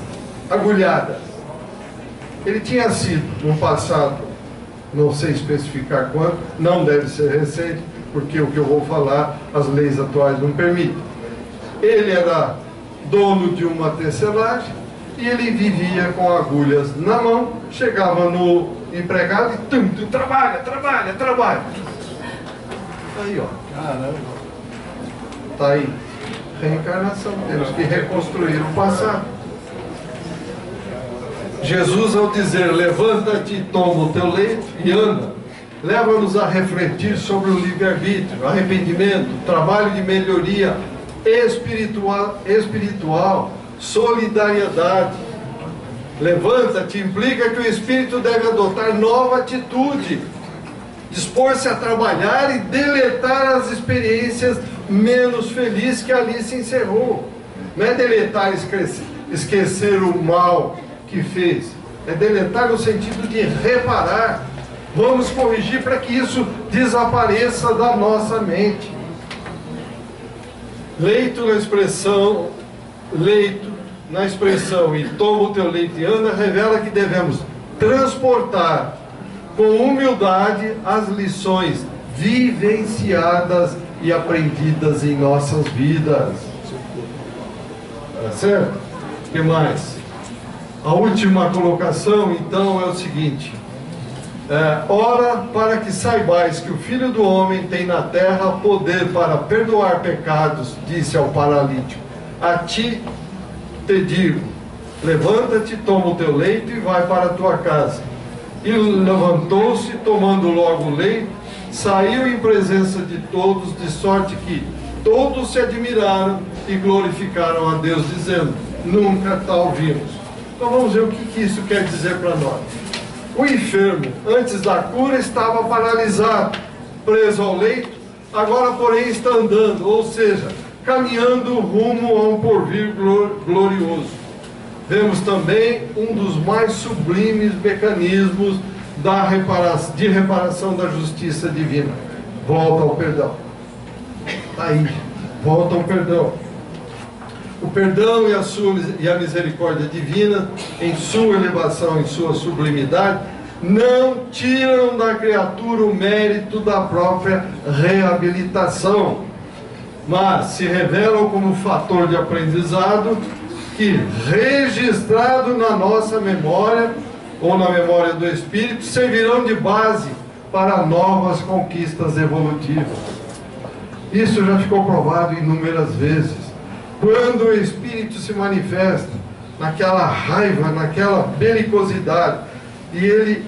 agulhadas? Ele tinha sido, no passado, não sei especificar quando, não deve ser recente, porque o que eu vou falar, as leis atuais não permitem. Ele era dono de uma tecelagem e ele vivia com agulhas na mão, chegava no empregado e trabalha. Aí, ó. Caramba. Está aí. Reencarnação. Temos que reconstruir o passado. Jesus, ao dizer: levanta-te, toma o teu leito e anda, leva-nos a refletir sobre o livre-arbítrio, arrependimento, trabalho de melhoria espiritual, solidariedade. Levanta-te implica que o espírito deve adotar nova atitude, dispor-se a trabalhar e deletar as experiências menos felizes que ali se encerrou. Não é deletar e esquecer o mal que fez, é deletar no sentido de reparar. Vamos corrigir para que isso desapareça da nossa mente. Leito na expressão e toma o teu leito e anda, revela que devemos transportar com humildade as lições vivenciadas e aprendidas em nossas vidas. Tá certo? O que mais? A última colocação, então, é o seguinte: ora, para que saibais que o Filho do Homem tem na terra poder para perdoar pecados, disse ao paralítico, a ti te digo, levanta-te, toma o teu leito e vai para a tua casa. E levantou-se, tomando logo o leito, saiu em presença de todos, de sorte que todos se admiraram e glorificaram a Deus, dizendo: nunca tal vimos. Então vamos ver o que isso quer dizer para nós. O enfermo, antes da cura, estava paralisado, preso ao leito, agora, porém, está andando, ou seja, caminhando rumo a um porvir glorioso. Vemos também um dos mais sublimes mecanismos de reparação da justiça divina. Volta ao perdão. Aí, volta ao perdão. O perdão e a misericórdia divina, em sua elevação, em sua sublimidade, não tiram da criatura o mérito da própria reabilitação, mas se revelam como fator de aprendizado que, registrado na nossa memória, ou na memória do Espírito, servirão de base para novas conquistas evolutivas. Isso já ficou provado inúmeras vezes. Quando o Espírito se manifesta naquela raiva, naquela belicosidade, e ele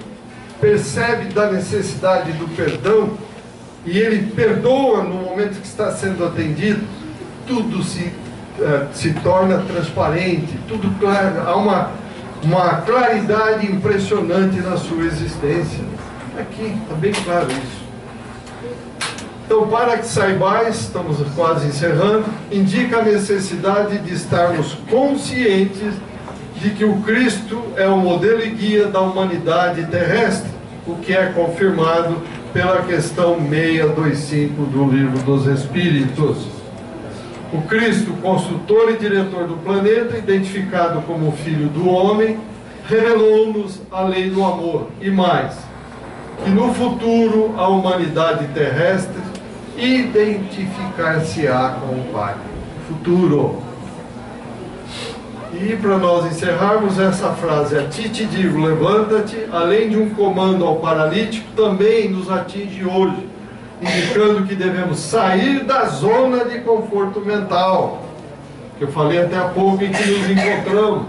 percebe da necessidade do perdão, e ele perdoa no momento que está sendo atendido, tudo se torna transparente, tudo claro, há uma claridade impressionante na sua existência. Aqui está bem claro isso. Então, para que saibais, estamos quase encerrando, indica a necessidade de estarmos conscientes de que o Cristo é o modelo e guia da humanidade terrestre, o que é confirmado pela questão 625 do Livro dos Espíritos. O Cristo, construtor e diretor do planeta, identificado como Filho do Homem, revelou-nos a lei do amor, e mais, que no futuro a humanidade terrestre identificar-se-á com o Pai. futuro. E para nós encerrarmos essa frase, a ti te digo, levanta-te, além de um comando ao paralítico, também nos atinge hoje, indicando que devemos sair da zona de conforto mental, que eu falei até há pouco em que nos encontramos.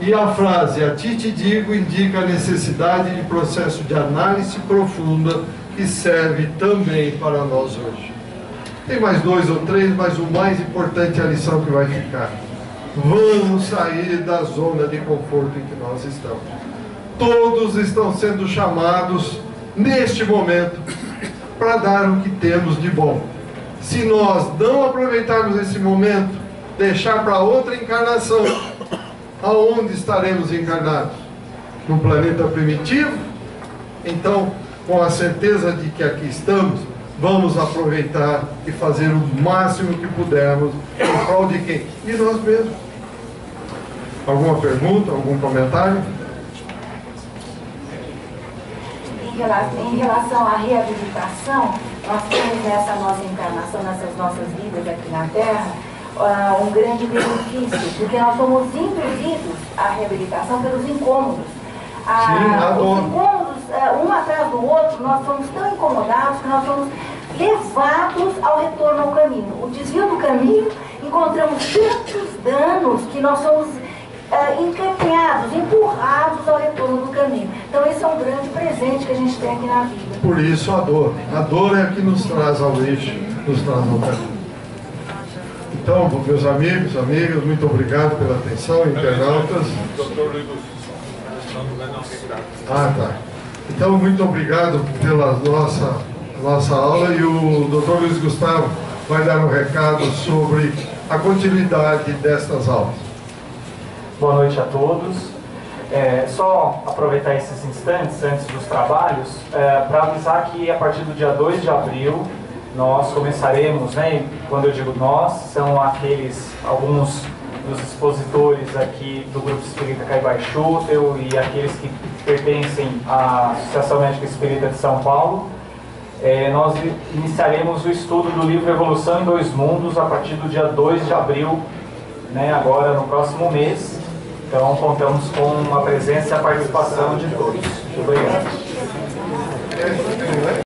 E a frase, a ti te digo, indica a necessidade de processo de análise profunda que serve também para nós hoje. Tem mais 2 ou 3, mas o mais importante é a lição que vai ficar. Vamos sair da zona de conforto em que nós estamos. Todos estão sendo chamados, neste momento, para dar o que temos de bom. Se nós não aproveitarmos esse momento, deixar para outra encarnação, aonde estaremos encarnados? No planeta primitivo? Então, com a certeza de que aqui estamos, vamos aproveitar e fazer o máximo que pudermos em prol de quem? De nós mesmos. Alguma pergunta, algum comentário? Em relação à reabilitação, nós temos nessa nossa encarnação, nessas nossas vidas aqui na Terra, um grande benefício, porque nós somos induzidos à reabilitação pelos incômodos. Os incômodos, um atrás do outro, nós somos tão incomodados que nós somos levados ao retorno ao caminho. O desvio do caminho, encontramos tantos danos que nós somos encaminhados, empurrados ao retorno do caminho. Então esse é um grande presente que a gente tem aqui na vida. Por isso a dor. A dor é a que nos traz ao eixo, nos traz ao caminho. Então, meus amigos, amigas, muito obrigado pela atenção, internautas. Tá. Então, muito obrigado pela nossa aula, e o Dr. Luiz Gustavo vai dar um recado sobre a continuidade destas aulas. Boa noite a todos. Só aproveitar esses instantes antes dos trabalhos para avisar que a partir do dia 2 de abril nós começaremos, né, quando eu digo nós, são alguns dos expositores aqui do Grupo Espírita Caibai-Schutel e aqueles que pertencem à Associação Médica Espírita de São Paulo. Nós iniciaremos o estudo do livro Evolução em Dois Mundos a partir do dia 2 de abril, né, agora no próximo mês. Então contamos com a presença e a participação de todos. Muito obrigado.